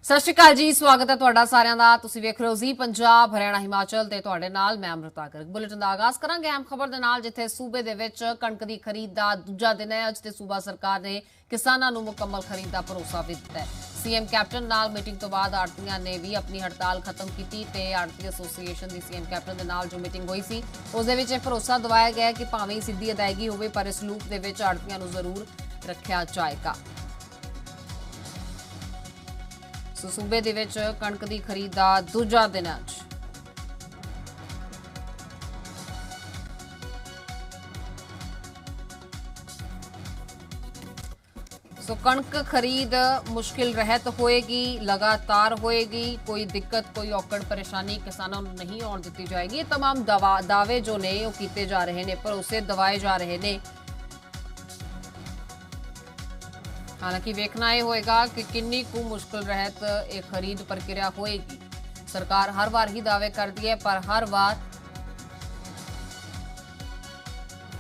ਸਤਿ ਸ਼੍ਰੀ ਅਕਾਲ ਜੀ, ਸਵਾਗਤ ਹੈ ਤੁਹਾਡਾ ਸਾਰਿਆਂ ਦਾ। ਤੁਸੀਂ ਵੇਖ ਰਹੇ ਹੋ ਜੀ ਪੰਜਾਬ, ਹਰਿਆਣਾ, ਹਿਮਾਚਲ ਤੇ ਤੁਹਾਡੇ ਨਾਲ ਮੈਂ ਅਮ੍ਰਿਤਾ ਗਰਗ। ਬੁਲੇਟਿਨ ਦਾ ਆਗਾਜ਼ ਕਰਾਂਗੇ ਅਹਿਮ ਖਬਰ ਦੇ ਨਾਲ, ਜਿੱਥੇ ਸੂਬੇ ਦੇ ਵਿੱਚ ਕਣਕ ਦੀ ਖਰੀਦ ਦਾ ਦੂਜਾ ਦਿਨ ਹੈ। ਅੱਜ ਤੇ ਸੂਬਾ ਸਰਕਾਰ ਨੇ ਕਿਸਾਨਾਂ ਨੂੰ ਮੁਕੰਮਲ ਖਰੀਦ ਦਾ ਭਰੋਸਾ ਵੀ ਦਿੱਤਾ ਹੈ। ਸੀਐਮ ਕੈਪਟਨ ਨਾਲ ਮੀਟਿੰਗ ਤੋਂ ਬਾਅਦ ਆੜਤੀਆਂ ਨੇ ਵੀ ਆਪਣੀ ਹੜਤਾਲ ਖਤਮ ਕੀਤੀ ਤੇ ਆੜਤੀ ਐਸੋਸੀਏਸ਼ਨ ਦੀ ਸੀਐਮ ਕੈਪਟਨ ਦੇ ਨਾਲ ਜੋ ਮੀਟਿੰਗ ਹੋਈ ਸੀ ਉਸ ਦੇ ਵਿੱਚ ਇਹ ਭਰੋਸਾ ਦਿਵਾਇਆ ਗਿਆ ਕਿ ਭਾਵੇਂ ਸਿੱਧੀ ਅਦਾਇਗੀ ਹੋਵੇ ਪਰ ਇਸ ਲੂਪ ਦੇ ਵਿੱਚ ਆੜਤੀਆਂ ਨੂੰ ਜ਼ਰੂਰ ਰੱਖਿਆ ਜਾਏਗਾ। सूबे दे विच कणक दी खरीद दा दूजा दिन अज कणक खरीद मुश्किल रहत होएगी, लगातार होएगी। कोई दिक्कत कोई औकड़ परेशानी किसानों को नहीं आउण दित्ती जाएगी। तमाम दावे जो ने वो कीते जा रहे ने, भरोसे दवाए जा रहे ने। हालांकि वेखना यह होएगा कि किन्नी कु मुश्किल रहत एक खरीद प्रक्रिया होएगी। सरकार हर बार ही दावे करती है पर हर बार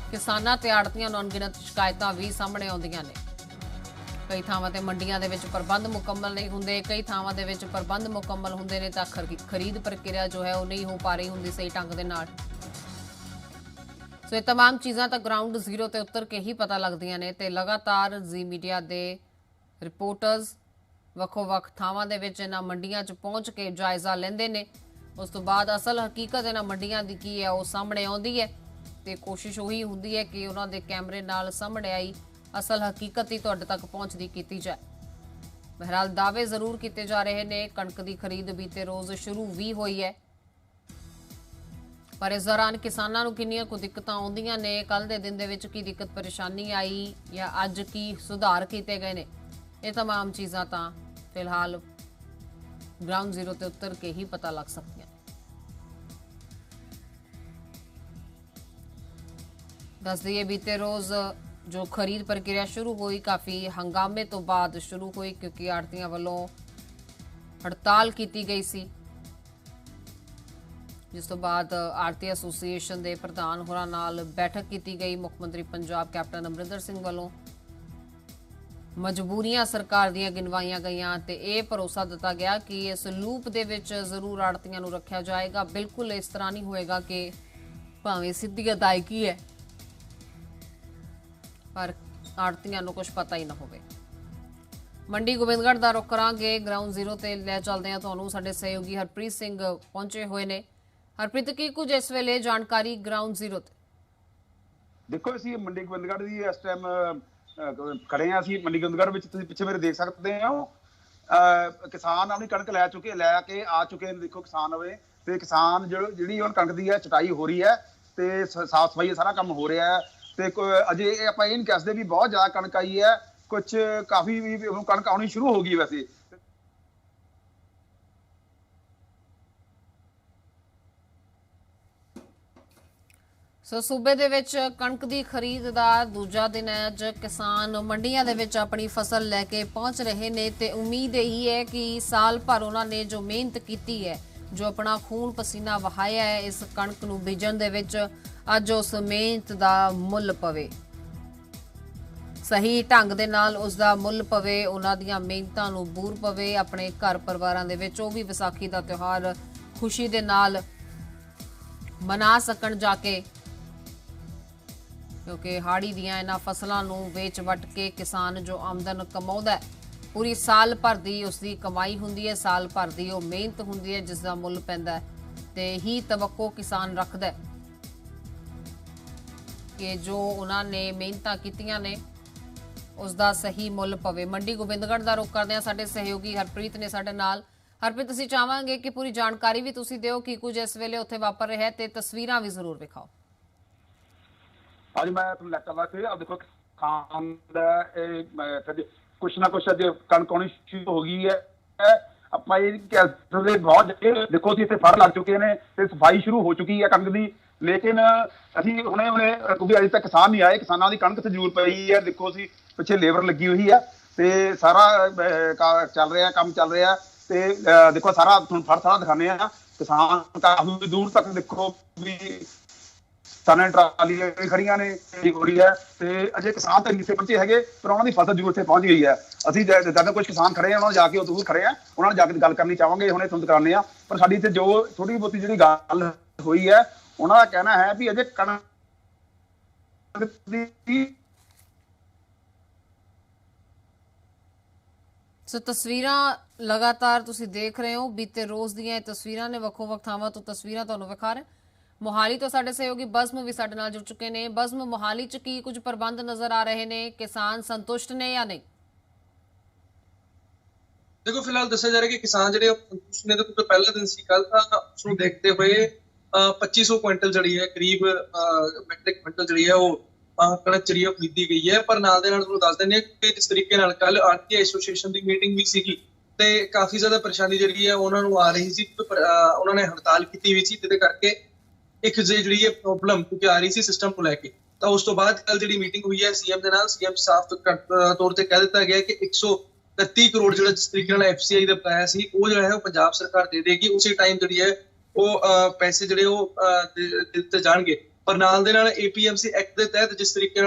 किसानां ते आड़तियां नूं अनगिनत शिकायतां भी सामने आउंदियां ने। कई थावां ते मंडियां दे विच प्रबंध मुकम्मल नहीं हुंदे, कई थावां दे विच प्रबंध मुकम्मल हुंदे ने तां खरीद प्रक्रिया जो है वो नहीं हो पा रही हुंदी सही ढंग दे नाल। सो ये तमाम चीज़ां तो ग्राउंड जीरो ते उतर के ही पता लगदियां ने ते लगातार जी मीडिया दे रिपोर्टर्स ਵੱਖੋ-ਵੱਖ ਥਾਵਾਂ ਦੇ ਵਿੱਚ ਇਹਨਾਂ ਮੰਡੀਆਂ 'ਚ ਪਹੁੰਚ ਕੇ ਜਾਇਜ਼ਾ ਲੈਂਦੇ ਨੇ। ਉਸ ਤੋਂ ਬਾਅਦ ਅਸਲ ਹਕੀਕਤ ਇਹਨਾਂ ਮੰਡੀਆਂ ਦੀ ਕੀ ਹੈ ਉਹ ਸਾਹਮਣੇ ਆਉਂਦੀ ਹੈ ਤੇ ਕੋਸ਼ਿਸ਼ ਉਹੀ ਹੁੰਦੀ ਹੈ ਕਿ ਉਹਨਾਂ ਦੇ ਕੈਮਰੇ ਨਾਲ ਸਾਹਮਣੇ ਆਈ ਅਸਲ ਹਕੀਕਤ ਹੀ ਤੁਹਾਡੇ ਤੱਕ ਪਹੁੰਚਦੀ ਕੀਤੀ ਜਾਏ। ਬਹਰਾਲ ਦਾਅਵੇ ਜ਼ਰੂਰ ਕੀਤੇ ਜਾ ਰਹੇ ਨੇ। ਕਣਕ ਦੀ ਖਰੀਦ ਬੀਤੇ ਰੋਜ਼ ਸ਼ੁਰੂ ਵੀ ਹੋਈ ਹੈ पर इस दौरान किसानों को किन्नियां को दिक्कतां आउंदियां ने, कल के दिन दे विच की दिक्कत परेशानी आई या अज की सुधार किए गए ने, ये तमाम चीज़ां तां फिलहाल ग्राउंड जीरो ते उतर के ही पता लग सकदियां। दस दिए बीते रोज़ जो खरीद प्रक्रिया शुरू हुई काफ़ी हंगामे तो बाद शुरू हुई क्योंकि आड़तियां वालों हड़ताल की गई सी, जिस तो बाद आड़ती एसोसीएशन के प्रधान होरां नाल बैठक की गई। मुख मंत्री पंजाब कैप्टन अमरिंदर सिंह वालों मजबूरियां सरकार दीयां गिनवाईयां गईयां ते यह भरोसा दिता गया कि इस लूप दे विच जरूर आड़तियां नूं रखिया जाएगा। बिल्कुल इस तरह नहीं होएगा कि भावें सीधी अदायगी है पर आड़तियां नूं कुछ पता ही ना होवे। मंडी गोबिंदगढ़ का रुख करांगे। ग्राउंड जीरो ते लै चलदे हां तुहानूं साडे सहयोगी हरप्रीत सिंह पहुंचे हुए ने। हरप्रीत की कुछ इस वेले जानकारी ग्राउंड जीरो ते? देखो ਅਸੀਂ ਮੰਡੀ ਗੋਬਿੰਦਗੜ੍ਹ ਦੀ ਇਸ ਟਾਈਮ ਖੜੇ ਆ। ਅਸੀਂ ਮੰਡੀ ਗੋਬਿੰਦਗੜ੍ਹ ਵਿੱਚ ਤੁਸੀਂ ਪਿੱਛੇ ਮੇਰੇ ਦੇਖ ਸਕਦੇ ਹੋ ਕਿਸਾਨ ਆਪਣੀ ਕਣਕ ਲੈ ਕੇ ਆ ਚੁੱਕੇ ਨੇ। ਦੇਖੋ ਕਿਸਾਨ ਹੋਵੇ ਤੇ ਕਿਸਾਨ ਜਿਹੜੀ ਹੁਣ ਕਣਕ ਦੀ ਹੈ ਚਟਾਈ ਹੋ ਰਹੀ ਹੈ ਤੇ ਸਾਫ ਸਫਾਈ ਸਾਰਾ ਕੰਮ ਹੋ ਰਿਹਾ ਹੈ ਤੇ ਅਜੇ ਆਪਾਂ ਇਹ ਨਹੀਂ ਕਹਿ ਸਕਦੇ ਵੀ ਬਹੁਤ ਜ਼ਿਆਦਾ ਕਣਕ ਆਈ ਹੈ, ਕੁਝ ਕਾਫੀ ਵੀ ਕਣਕ ਆਉਣੀ ਸ਼ੁਰੂ ਹੋ ਗਈ। ਵੈਸੇ सो सूबे दे विच कणक दी खरीद दा दूजा दिन है। अज किसान मंडियां दे विच अपनी फसल लैके पहुंच रहे ने ते उम्मीद यही है कि साल भर उन्होंने जो मेहनत की है, जो अपना खून पसीना वहाया है इस कणक नूं बीजण दे विच, अज उस मेहनत दा मुल पवे, सही ढंग दे नाल उस दा मुल पवे, उन्हां दीयां मेहनतां नूं बूर पवे। अपने घर परिवारां दे विच ओह भी विसाखी दा त्योहार खुशी दे नाल मना सकण जाके, क्योंकि हाड़ी दियां इन्हां फसलों नूं वेच वट के किसान जो आमदन कमाउंदा है पूरी साल भर दी उसकी कमाई हुंदी है, साल भर दी वो मेहनत हुंदी है जिसका मुल पैंदा है ते ही तवक्को किसान रखदा है कि जो उन्होंने मेहनतां कीतियां ने उसका सही मुल पवे। मंडी गोबिंदगढ़ का रुख करदे हां, साडे सहयोगी हरप्रीत ने साडे नाल। हरप्रीत, असीं चाहांगे कि पूरी जानकारी भी तुसीं दिओ कि कुछ इस वेले उत्थे वापर रहा है ते तस्वीरां भी जरूर विखाओ। ਅੱਜ ਮੈਂ ਤੁਹਾਨੂੰ ਲੈ ਚੱਲਾ ਕਿ ਆ ਦੇਖੋ ਕਿਸਾਨ ਦਾ ਕੁਛ ਨਾ ਕੁਛ ਅਜੇ ਕਣਕ ਆਉਣੀ ਸ਼ੁਰੂ ਹੋ ਗਈ ਹੈ। ਆਪਾਂ ਇਹ ਕਹਿ ਸਕਦੇ ਬਹੁਤ ਦੇਖੋ ਅਸੀਂ ਇੱਥੇ ਫੜ ਲੱਗ ਚੁੱਕੇ ਨੇ ਤੇ ਸਫਾਈ ਸ਼ੁਰੂ ਹੋ ਚੁੱਕੀ ਹੈ ਕਣਕ ਦੀ, ਲੇਕਿਨ ਅਸੀਂ ਹੁਣੇ ਕਿਉਂਕਿ ਅਜੇ ਤੱਕ ਕਿਸਾਨ ਨਹੀਂ ਆਏ। ਕਿਸਾਨਾਂ ਦੀ ਕਣਕ ਤੇ ਜ਼ਰੂਰ ਪਈ ਹੈ। ਦੇਖੋ ਅਸੀਂ ਪਿੱਛੇ ਲੇਬਰ ਲੱਗੀ ਹੋਈ ਹੈ ਤੇ ਸਾਰਾ ਚੱਲ ਰਿਹਾ, ਕੰਮ ਚੱਲ ਰਿਹਾ ਤੇ ਦੇਖੋ ਸਾਰਾ ਤੁਹਾਨੂੰ ਫੜ ਸਾਰਾ ਦਿਖਾਉਂਦੇ ਆ। ਕਿਸਾਨ ਕਾਫੀ ਦੂਰ ਤੱਕ ਦੇਖੋ ਵੀ ਸਾਨੇ ਟਰਾਲੀਆਂ ਵੀ ਖੜੀਆਂ ਨੇ ਹੋ ਰਹੀ ਹੈ ਤੇ ਅਜੇ ਕਿਸਾਨ ਤਾਂ ਇੱਥੇ ਪਹੁੰਚੇ ਹੈਗੇ ਪਰ ਉਹਨਾਂ ਦੀ ਫਸਲ ਜ਼ਰੂਰ ਇੱਥੇ ਪਹੁੰਚ ਗਈ ਹੈ। ਅਸੀਂ ਜਦੋਂ ਕੁਝ ਕਿਸਾਨ ਖੜੇ ਆ ਉਹਨਾਂ ਨੂੰ ਜਾ ਕੇ ਉਹ ਦੂਰ ਖੜੇ ਆ ਉਹਨਾਂ ਨਾਲ ਜਾ ਕੇ ਗੱਲ ਕਰਨੀ ਚਾਹਾਂਗੇ ਹੁਣੇ ਤੁਹਾਨੂੰ ਕਰਾਉਂਦੇ ਆ। ਪਰ ਸਾਡੀ ਇੱਥੇ ਜੋ ਥੋੜੀ ਬਹੁਤੀ ਜਿਹੜੀ ਗੱਲ ਹੋਈ ਹੈ ਉਹਨਾਂ ਦਾ ਕਹਿਣਾ ਹੈ ਵੀ ਅਜੇ ਕਣਕ ਦੀ ਸੋ ਤਸਵੀਰਾਂ ਲਗਾਤਾਰ ਤੁਸੀਂ ਦੇਖ ਰਹੇ ਹੋ ਬੀਤੇ ਰੋਜ਼ ਦੀਆਂ ਇਹ ਤਸਵੀਰਾਂ ਨੇ ਵੱਖੋ-ਵੱਖ ਥਾਵਾਂ ਤੋਂ ਤਸਵੀਰਾਂ ਤੁਹਾਨੂੰ ਵਿਖਾ ਰਹੇ। ਮੋਹਾਲੀ ਤੋਂ ਸਾਡੇ ਸਹਿਯੋਗੀ ਬਜ਼ਮ ਵੀ ਸਾਡੇ ਨਾਲ ਜੁੜ ਚੁੱਕੇ ਨੇ। ਬਜ਼ਮ, ਮੋਹਾਲੀ 'ਚ ਕੀ ਕੁਝ ਪ੍ਰਬੰਧ ਨਜ਼ਰ ਆ ਰਹੇ ਨੇ? ਕਿਸਾਨ ਸੰਤੁਸ਼ਟ ਨੇ ਜਾਂ ਨਹੀਂ? देखो फिलहाल दसा जा रहा है कि किसान जो उसने तो पहला दिन सी कल था उसको देखते हुए 2500 क्विंटल जी है करीब मैट्रिक क्विंटल जी है वो कणक जी खरीदी गई है। पर नाल दे नाल तुहानूं दस दिंदे कि जिस तरीके नाल कल आड़ती एसोसीएशन की मीटिंग भी सीगी ते काफी ज्यादा परेशानी जी है उन्हां नूं आ रही सी। उन्होंने हड़ताल की हुई सी जिहदे करके एक जी प्रॉब्लम क्योंकि आ रही सी सिस्टम को लैके। तो उस तो बाद कल जी मीटिंग हुई है सीएम दे नाल सीएम साफ तौर पर कह दिता गया कि 131 करोड़ जो जिस तरीके FCI का बकाया सी वो जो है पंजाब सरकार दे देगी उसी टाइम जी है वो पैसे जोड़े दिते जाएंगे। पर नाल दे नाल APMC एक्ट के तहत जिस तरीके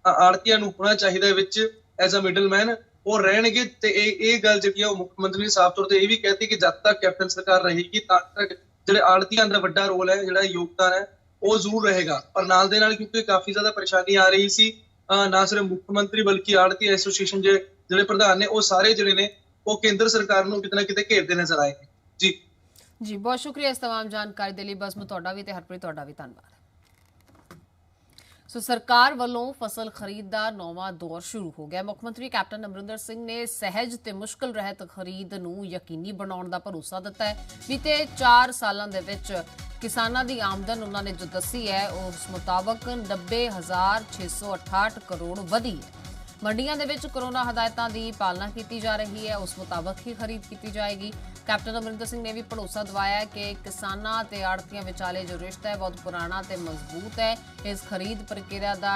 आड़तियां नूं होना चाहिए विच एज अ मिडल मैन वो रहणगे ते ये गल जी मुख्यमंत्री ने साफ तौर पर यह भी कहती कि जब तक कैप्टन सरकार रहेगी तब तक जो आड़तियां का बड़ा रोल है जो योगदान है वो जरूर रहेगा। पर नाल दे नाल क्योंकि काफी ज्यादा परेशानी आ रही सी ना सिर्फ मुख्यमंत्री बल्कि आड़ती एसोसीएशन ਜਿਹੜੇ ਪ੍ਰਧਾਨ ਨੇ ਉਹ ਸਾਰੇ ਜਿਹੜੇ ਨੇ ਉਹ ਕੇਂਦਰ ਸਰਕਾਰ ਨੂੰ ਕਿਤੇ ਨਾ ਕਿਤੇ ਘੇਰਦੇ ਨਜ਼ਰ ਆਏ ਨੇ। ਜੀ ਬਹੁਤ ਸ਼ੁਕਰੀਆ ਇਸ तमाम ਜਾਣਕਾਰੀ ਦੇ ਲਈ। ਬਜ਼ਮ, ਤੁਹਾਡਾ ਵੀ ਤੇ ਹਰਪ੍ਰੀਤ ਤੁਹਾਡਾ ਵੀ ਧੰਨਵਾਦ। ਸੋ ਸਰਕਾਰ ਵੱਲੋਂ ਫਸਲ ਖਰੀਦ ਦਾ ਨੌਵਾਂ ਦੌਰ ਸ਼ੁਰੂ ਹੋ ਗਿਆ। ਮੁੱਖ ਮੰਤਰੀ ਕੈਪਟਨ ਅਮਰਿੰਦਰ ਸਿੰਘ ਨੇ ਸਹਿਜ ਤੇ ਮੁਸ਼ਕਲ ਰਹਿਤ ਖਰੀਦ ਨੂੰ ਯਕੀਨੀ ਬਣਾਉਣ ਦਾ ਭਰੋਸਾ ਦਿੱਤਾ ਹੈ। ਬੀਤੇ 4 ਸਾਲਾਂ ਦੇ ਵਿੱਚ ਕਿਸਾਨਾਂ ਦੀ ਆਮਦਨ ਉਹਨਾਂ ਨੇ ਜੋ ਦੱਸੀ ਹੈ ਉਸ ਮੁਤਾਬਕ 90,668 ਕਰੋੜ ਵਧੀ ਹੈ। ਮੰਡੀਆਂ ਦੇ ਵਿੱਚ ਕੋਰੋਨਾ ਹਦਾਇਤਾਂ ਦੀ ਪਾਲਣਾ ਕੀਤੀ ਜਾ ਰਹੀ ਹੈ ਉਸ ਮੁਤਾਬਕ ਹੀ ਖਰੀਦ ਕੀਤੀ ਜਾਏਗੀ। ਕੈਪਟਨ ਅਮਰਿੰਦਰ ਸਿੰਘ ਨੇ ਵੀ ਭਰੋਸਾ ਦਿਵਾਇਆ ਕਿ ਕਿਸਾਨਾਂ ਤੇ ਆੜਤੀਆਂ ਵਿਚਾਲੇ ਜੋ ਰਿਸ਼ਤਾ ਹੈ ਬਹੁਤ ਪੁਰਾਣਾ ਤੇ ਮਜ਼ਬੂਤ ਹੈ। ਇਸ ਖਰੀਦ ਪ੍ਰਕਿਰਿਆ ਦਾ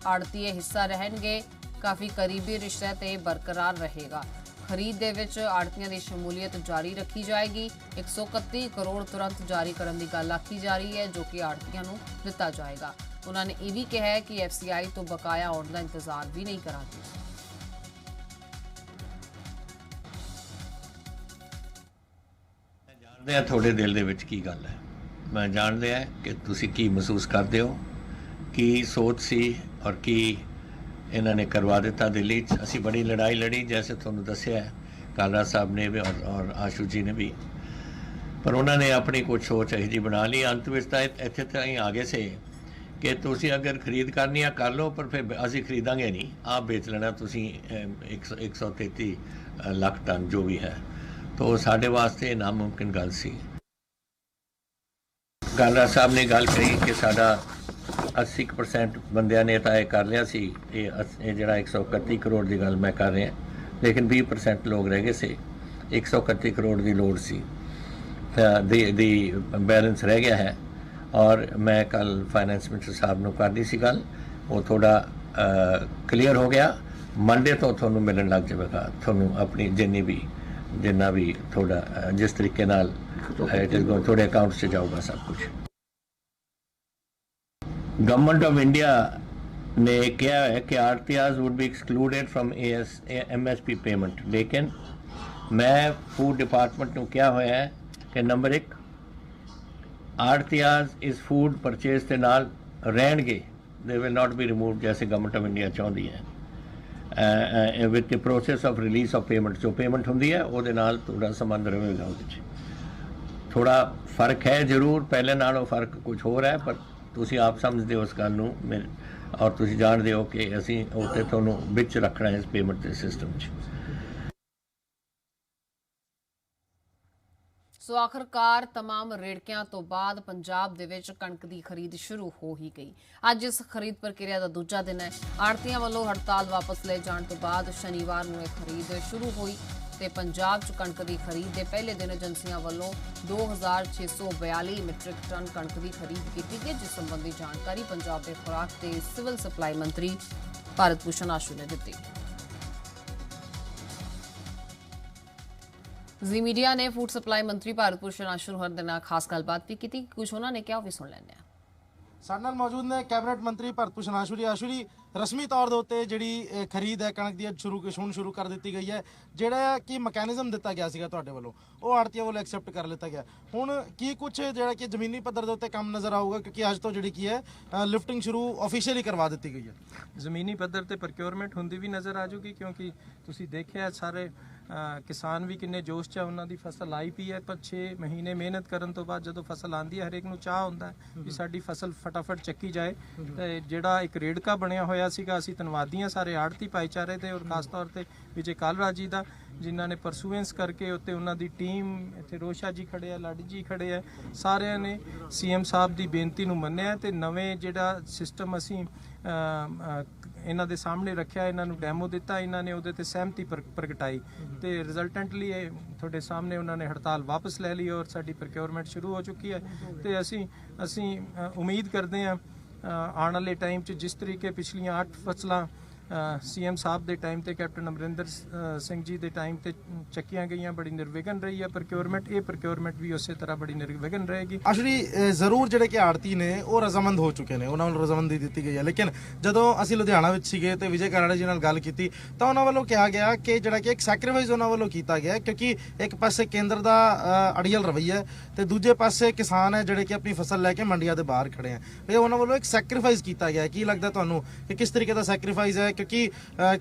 ਆੜਤੀਏ ਹਿੱਸਾ ਰਹਿਣਗੇ। ਕਾਫੀ ਕਰੀਬੀ ਰਿਸ਼ਤਾ ਤੇ ਬਰਕਰਾਰ ਰਹੇਗਾ। ਖਰੀਦ ਦੇ ਵਿੱਚ ਆੜਤੀਆਂ ਦੀ ਸ਼ਮੂਲੀਅਤ ਜਾਰੀ ਰੱਖੀ ਜਾਏਗੀ। 131 ਕਰੋੜ ਤੁਰੰਤ ਜਾਰੀ ਕਰਨ ਦੀ ਗੱਲ ਆਖੀ ਜਾ ਰਹੀ ਹੈ ਜੋ ਕਿ ਆੜਤੀਆਂ ਨੂੰ ਦਿੱਤਾ ਜਾਏਗਾ। ਉਹਨਾਂ ਨੇ ਇਹ ਵੀ ਕਿਹਾ ਹੈ ਕਿ FCI ਤੋਂ ਬਕਾਇਆ ਆਉਣ ਦਾ ਇੰਤਜ਼ਾਰ ਵੀ ਨਹੀਂ ਕਰਾਂਗੇ। ਜਾਣਦੇ ਆ ਤੁਹਾਡੇ ਦਿਲ ਦੇ ਵਿੱਚ ਕੀ ਗੱਲ ਹੈ। ਮੈਂ ਜਾਣਦੇ ਆ ਕਿ ਤੁਸੀਂ ਕੀ ਮਹਿਸੂਸ ਕਰਦੇ ਹੋ, ਕੀ ਸੋਚ ਸੀ ਔਰ ਕੀ ਇਹਨਾਂ ਨੇ ਕਰਵਾ ਦਿੱਤਾ ਦਿੱਲੀ 'ਚ। ਅਸੀਂ ਬੜੀ ਲੜਾਈ ਲੜੀ जैसे ਤੁਹਾਨੂੰ ਦੱਸਿਆ ਹੈ ਕਾਲਰਾ ਸਾਹਿਬ ਨੇ ਵੀ ਔਰ ਆਸ਼ੂ ਜੀ ਨੇ ਵੀ। ਪਰ ਉਹਨਾਂ ਨੇ ਆਪਣੀ ਕੁਝ ਸੋਚ ਇਹੋ ਜਿਹੀ ਬਣਾ ਲਈ। ਅੰਤ ਵਿੱਚ ਤਾਂ ਇੱਥੇ ਤਾਂ ਹੀ ਆ ਗਏ ਸੀ कि तुसी अगर खरीद करनी है कर लो पर फिर असी खरीदांगे नहीं, आप बेच लेना तुसी 133 लाख टन जो भी है। तो साढ़े वास्ते नामुमकिन गल सी। कालरा साहब ने गल कही कि साडा 80% बंदियां ने तय कर लिया सी ये जिहड़ा 131 करोड़ की गल मैं कर रहा, लेकिन 20% लोग रह गए से 131 करोड़ की लोड़ सी दी बैलेंस रह गया है। और मैं कल फाइनेंस मिनिस्टर साहब ने कर दी सी गल, वो थोड़ा क्लीयर हो गया। मंडे तो थोनू मिलन लग जाएगा, थोनू अपनी जिन्ना भी थोड़ा जिस तरीके नाल थोड़े अकाउंट से जाऊगा सब कुछ। गवर्नमेंट ऑफ इंडिया ने कहा है कि RTR would be excluded from MSP payment, लेकिन मैं फूड डिपार्टमेंट को क्या होया है कि नंबर 1 आड़तियाज इस फूड परचेज के नाल रहणगे, they will not be remove जैसे गवर्नमेंट ऑफ इंडिया चाहती है। With the process of release of payment जो पेमेंट होंगी है वो थोड़ा संबंध रहेगा। थोड़ा फर्क है जरूर, पहले नालों फर्क कुछ हो रहा है, पर तुसी आप समझते हो उस गल नूं और तुसी जानते हो कि असीं उत्ते तुहानूं विच रखना है इस पेमेंट के सिस्टम 'च। ਸੋ ਆਖਰਕਾਰ तमाम ਰੇੜਕਿਆਂ ਤੋਂ ਬਾਅਦ ਪੰਜਾਬ ਦੇ ਵਿੱਚ ਕਣਕ ਦੀ ਖਰੀਦ ਸ਼ੁਰੂ ਹੋ ਹੀ ਗਈ। ਅੱਜ ਇਸ ਖਰੀਦ ਪ੍ਰਕਿਰਿਆ ਦਾ ਦੂਜਾ ਦਿਨ ਹੈ। ਆੜਤੀਆਂ ਵੱਲੋਂ ਹੜਤਾਲ ਵਾਪਸ ਲੈ ਜਾਣ ਤੋਂ ਬਾਅਦ ਸ਼ਨੀਵਾਰ ਨੂੰ ਇਹ ਖਰੀਦ ਸ਼ੁਰੂ ਹੋਈ ਤੇ ਪੰਜਾਬ 'ਚ ਕਣਕ ਦੀ ਖਰੀਦ ਦੇ ਪਹਿਲੇ ਦਿਨ ਏਜੰਸੀਆਂ ਵੱਲੋਂ 2642 ਮੀਟ੍ਰਿਕ ਟਨ ਕਣਕ ਦੀ ਖਰੀਦ ਕੀਤੀ ਗਈ, ਜਿਸ ਸੰਬੰਧੀ ਜਾਣਕਾਰੀ ਪੰਜਾਬ ਦੇ ਖੁਰਾਕ ਤੇ ਸਿਵਲ ਸਪਲਾਈ ਮੰਤਰੀ ਭਾਰਤ ਭੂਸ਼ਣ ਆਸ਼ੂ ਨੇ ਦਿੱਤੀ। जी मीडिया ने फूड सप्लाई मंत्री भारत भूषण आशु हर दिन खास गलबात भी की, कुछ उन्होंने क्या भी सुन लेने। ਸਾਡੇ ਨਾਲ ਮੌਜੂਦ ਨੇ ਕੈਬਨਿਟ ਮੰਤਰੀ ਭਰਤ ਭੂਸ਼ਣ ਆਸ਼ੂ ਜੀ। ਰਸਮੀ ਤੌਰ ਦੇ ਉੱਤੇ ਜਿਹੜੀ ਖਰੀਦ ਹੈ ਕਣਕ ਦੀ ਸ਼ੁਰੂ ਕਰ ਦਿੱਤੀ ਗਈ ਹੈ। ਜਿਹੜਾ ਕਿ ਮਕੈਨਿਜ਼ਮ ਦਿੱਤਾ ਗਿਆ ਸੀਗਾ ਤੁਹਾਡੇ ਵੱਲੋਂ ਉਹ ਆੜਤੀਆਂ ਵੱਲੋਂ ਐਕਸੈਪਟ ਕਰ ਲਿੱਤਾ ਗਿਆ। ਹੁਣ ਕੀ ਕੁਝ ਜਿਹੜਾ ਕਿ ਜ਼ਮੀਨੀ ਪੱਧਰ ਦੇ ਉੱਤੇ ਕੰਮ ਨਜ਼ਰ ਆਊਗਾ, ਕਿਉਂਕਿ ਅੱਜ ਤੋਂ ਜਿਹੜੀ ਕੀ ਹੈ ਲਿਫਟਿੰਗ ਸ਼ੁਰੂ ਆਫੀਸ਼ੀਅਲੀ ਕਰਵਾ ਦਿੱਤੀ ਗਈ ਹੈ। ਜ਼ਮੀਨੀ ਪੱਧਰ ਤੇ ਪ੍ਰੋਕਿਉਰਮੈਂਟ ਹੁੰਦੀ ਵੀ ਨਜ਼ਰ ਆ ਜੂਗੀ, ਕਿਉਂਕਿ ਤੁਸੀਂ ਦੇਖਿਆ ਸਾਰੇ ਕਿਸਾਨ ਵੀ ਕਿੰਨੇ ਜੋਸ਼ 'ਚ ਉਹਨਾਂ ਦੀ ਫਸਲ ਆਈ ਪਈ ਹੈ। ਪਰ 6 ਮਹੀਨੇ ਮਿਹਨਤ ਕਰਨ ਤੋਂ ਬਾਅਦ ਜਦੋਂ ਫਸਲ ਆਉਂਦੀ ਹੈ ਹਰੇਕ ਨੂੰ ਚਾਹ ਹੁੰਦਾ ਹੈ ਵੀ ਸਾਡੀ ਫਸਲ ਫਟਾਫਟ ਚੱਕੀ ਜਾਏ। ਤੇ ਜਿਹੜਾ ਇੱਕ ਰੇੜਕਾ ਬਣਿਆ ਹੋਇਆ ਸੀਗਾ, ਅਸੀਂ ਧੰਨਵਾਦੀ ਹਾਂ ਸਾਰੇ ਆੜਤੀ ਭਾਈਚਾਰੇ ਤੇ ਔਰ ਖਾਸ ਤੌਰ ਤੇ ਵਿਜੇ ਕਾਲਰਾਜ ਜੀ ਦਾ, ਜਿਨ੍ਹਾਂ ਨੇ ਪਰਸੂਐਂਸ ਕਰਕੇ ਉੱਤੇ ਉਹਨਾਂ ਦੀ ਟੀਮ, ਇੱਥੇ ਰੋਸ਼ਾ ਜੀ ਖੜੇ ਆ, ਲਾਡੀ ਜੀ ਖੜੇ ਆ, ਸਾਰਿਆਂ ਨੇ ਸੀਐਮ ਸਾਹਿਬ ਦੀ ਬੇਨਤੀ ਨੂੰ ਮੰਨਿਆ ਤੇ ਨਵੇਂ ਜਿਹੜਾ ਸਿਸਟਮ ਅਸੀਂ ਇਹਨਾਂ ਦੇ ਸਾਹਮਣੇ ਰੱਖਿਆ, ਇਹਨਾਂ ਨੂੰ ਡੈਮੋ ਦਿੱਤਾ, ਇਹਨਾਂ ਨੇ ਉਹਦੇ ਤੇ ਸਹਿਮਤੀ ਪ੍ਰਗਟਾਈ ਤੇ ਰਿਜ਼ਲਟੈਂਟਲੀ ਇਹ ਤੁਹਾਡੇ ਸਾਹਮਣੇ ਉਹਨਾਂ ਨੇ ਹੜਤਾਲ ਵਾਪਸ ਲੈ ਲਈ ਔਰ ਸਾਡੀ ਪ੍ਰੋਕਿਉਰਮੈਂਟ ਸ਼ੁਰੂ ਹੋ ਚੁੱਕੀ ਹੈ। ਤੇ ਅਸੀਂ ਉਮੀਦ ਕਰਦੇ ਹਾਂ ਆਉਣ ਵਾਲੇ ਟਾਈਮ 'ਚ ਜਿਸ ਤਰੀਕੇ ਪਿਛਲੀਆਂ 8 ਫਸਲਾਂ ਸੀਐਮ ਸਾਹਿਬ ਦੇ ਟਾਈਮ ਤੇ ਕੈਪਟਨ ਅਮਰਿੰਦਰ ਸਿੰਘ ਜੀ ਦੇ ਟਾਈਮ ਤੇ ਚੱਕੀਆਂ ਗਈਆਂ, ਬੜੀ ਨਿਰਵਿਘਨ ਰਹੀ ਹੈ ਪ੍ਰੋਕਿਉਰਮੈਂਟ। ਇਹ ਪ੍ਰੋਕਿਉਰਮੈਂਟ ਵੀ ਉਸੇ ਤਰ੍ਹਾਂ ਬੜੀ ਨਿਰਵਿਘਨ ਰਹੇਗੀ। ਆਸ਼ੂ ਜੀ, ਜ਼ਰੂਰ ਜਿਹੜੇ ਕਿ ਆੜਤੀ ਨੇ ਉਹ ਰਜ਼ਾਮੰਦ ਹੋ ਚੁੱਕੇ ਨੇ, ਉਹਨਾਂ ਵੱਲੋਂ ਰਜ਼ਾਮੰਦੀ ਦਿੱਤੀ ਗਈ ਹੈ, ਲੇਕਿਨ ਜਦੋਂ ਅਸੀਂ ਲੁਧਿਆਣਾ ਵਿੱਚ ਸੀਗੇ ਤੇ ਵਿਜੇ ਕਾਲੜਾ ਜੀ ਨਾਲ ਗੱਲ ਕੀਤੀ ਤਾਂ ਉਹਨਾਂ ਵੱਲੋਂ ਕਿਹਾ ਗਿਆ ਕਿ ਜਿਹੜਾ ਕਿ ਇੱਕ ਸੈਕਰੀਫਾਈਸ ਉਹਨਾਂ ਵੱਲੋਂ ਕੀਤਾ ਗਿਆ, ਕਿਉਂਕਿ ਇੱਕ ਪਾਸੇ ਕੇਂਦਰ ਦਾ ਅੜੀਅਲ ਰਵੱਈਆ ਹੈ ਤੇ ਦੂਜੇ ਪਾਸੇ ਕਿਸਾਨ ਹੈ ਜਿਹੜੇ ਕਿ ਆਪਣੀ ਫਸਲ ਲੈ ਕੇ ਮੰਡੀਆਂ ਦੇ ਬਾਹਰ ਖੜੇ ਆ। ਇਹ ਉਹਨਾਂ ਵੱਲੋਂ ਇੱਕ ਸੈਕਰੀਫਾਈਸ ਕੀਤਾ ਗਿਆ। ਕੀ ਲੱਗਦਾ ਤੁਹਾਨੂੰ ਕਿ ਕਿਸ ਤਰੀਕੇ ਦਾ ਸੈਕਰੀਫਾਈਸ ਹੈ? ਕਿਉਂਕਿ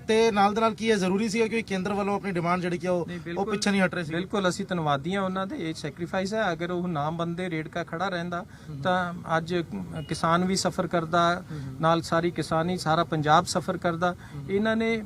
ਤੇ ਨਾਲ ਦੇ ਨਾਲ ਕੀ ਹੈ ਜ਼ਰੂਰੀ ਸੀਗਾ ਕਿ ਕੇਂਦਰ ਵੱਲੋਂ ਆਪਣੀ ਡਿਮਾਂਡ ਜਿਹੜੀ ਕਿ ਉਹ ਪਿੱਛੇ ਨਹੀਂ ਹਟ ਰਹੀ ਸੀ। ਬਿਲਕੁਲ ਅਸੀਂ ਧੰਨਵਾਦੀ ਹਾਂ ਉਹਨਾਂ ਦੇ। ਇਹ ਸੈਕਰੀਫਾਈਸ ਹੈ। ਅਗਰ ਉਹ ਨਾ ਬੰਦੇ ਰੇੜਕਾ ਖੜਾ ਰਹਿੰਦਾ ਤਾਂ ਅੱਜ ਕਿਸਾਨ ਵੀ ਸਫਰ ਕਰਦਾ, ਨਾਲ ਸਾਰੀ ਕਿਸਾਨੀ ਸਾਰਾ ਪੰਜਾਬ ਸਫਰ ਕਰਦਾ। ਇਹਨਾਂ ਨੇ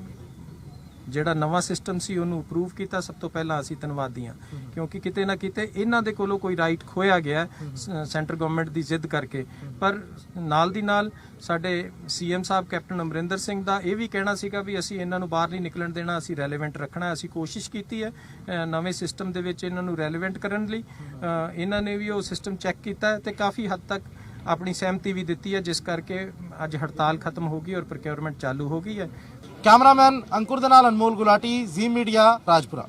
ਜਿਹੜਾ ਨਵਾਂ ਸਿਸਟਮ ਸੀ ਉਹਨੂੰ ਅਪਰੂਵ ਕੀਤਾ। ਸਭ ਤੋਂ ਪਹਿਲਾਂ ਅਸੀਂ ਧੰਨਵਾਦੀ ਹਾਂ, ਕਿਉਂਕਿ ਕਿਤੇ ਨਾ ਕਿਤੇ ਇਹਨਾਂ ਦੇ ਕੋਲੋਂ ਕੋਈ ਰਾਈਟ ਖੋਇਆ ਗਿਆ ਸੈਂਟਰ ਗਵਰਨਮੈਂਟ ਦੀ ਜ਼ਿੱਦ ਕਰਕੇ। ਪਰ ਨਾਲ ਦੀ ਨਾਲ ਸਾਡੇ ਸੀਐਮ ਸਾਹਿਬ ਕੈਪਟਨ ਅਮਰਿੰਦਰ ਸਿੰਘ ਦਾ ਇਹ ਵੀ ਕਹਿਣਾ ਸੀਗਾ ਵੀ ਅਸੀਂ ਇਹਨਾਂ ਨੂੰ ਬਾਹਰ ਨਹੀਂ ਨਿਕਲਣ ਦੇਣਾ, ਅਸੀਂ ਰੈਲੇਵੈਂਟ ਰੱਖਣਾ। ਅਸੀਂ ਕੋਸ਼ਿਸ਼ ਕੀਤੀ ਹੈ ਨਵੇਂ ਸਿਸਟਮ ਦੇ ਵਿੱਚ ਇਹਨਾਂ ਨੂੰ ਰੈਲੇਵੈਂਟ ਕਰਨ ਲਈ। ਇਹਨਾਂ ਨੇ ਵੀ ਉਹ ਸਿਸਟਮ ਚੈੱਕ ਕੀਤਾ ਤੇ ਕਾਫੀ ਹੱਦ ਤੱਕ ਆਪਣੀ ਸਹਿਮਤੀ ਵੀ ਦਿੱਤੀ ਹੈ, ਜਿਸ ਕਰਕੇ ਅੱਜ ਹੜਤਾਲ ਖਤਮ ਹੋ ਗਈ ਔਰ ਪ੍ਰੋਕਿਉਰਮੈਂਟ ਚਾਲੂ ਹੋ ਗਈ ਹੈ। ਕੈਮਰਾਮੈਨ ਅੰਕੁਰ ਦੇ ਨਾਲ ਅਨਮੋਲ ਗੁਲਾਟੀ, ਜ਼ੀ ਮੀਡੀਆ, ਰਾਜਪੁਰਾ।